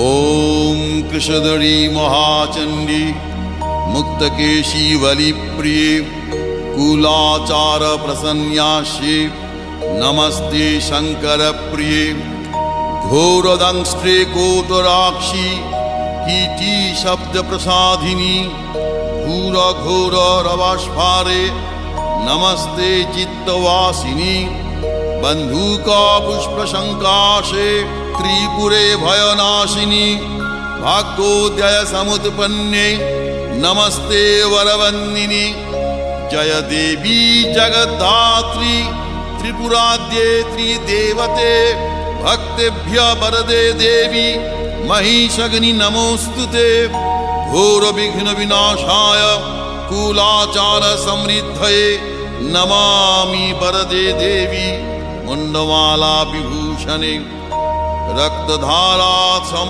ॐ कृशधरी महाचण्डी मुक्तकेशी वलिप्रिये कुलाचार प्रसन्यास्ये नमस्ते शङ्करप्रिये घोरदंष्ट्रे कोटराक्षी कीटी शब्दप्रसादिनी घोर रवास्फारे नमस्ते चित्तवासिनी बंधुका पुष्पशंकाशे त्रिपुरे भयनाशिनी भाग्योदय समुत्पन्ने नमस्ते वरवन्दिनी जय देवी जगद्धात्री त्रिपुराद्ये त्रिदेवते भक्तेभ्य वरदे देवी महिषग्नि नमोस्तुते घोर विघ्न विनाशाय कुलाचार समृद्धये नमामि वरदे देवी मुंडमाला विभूषणे रक्तधारा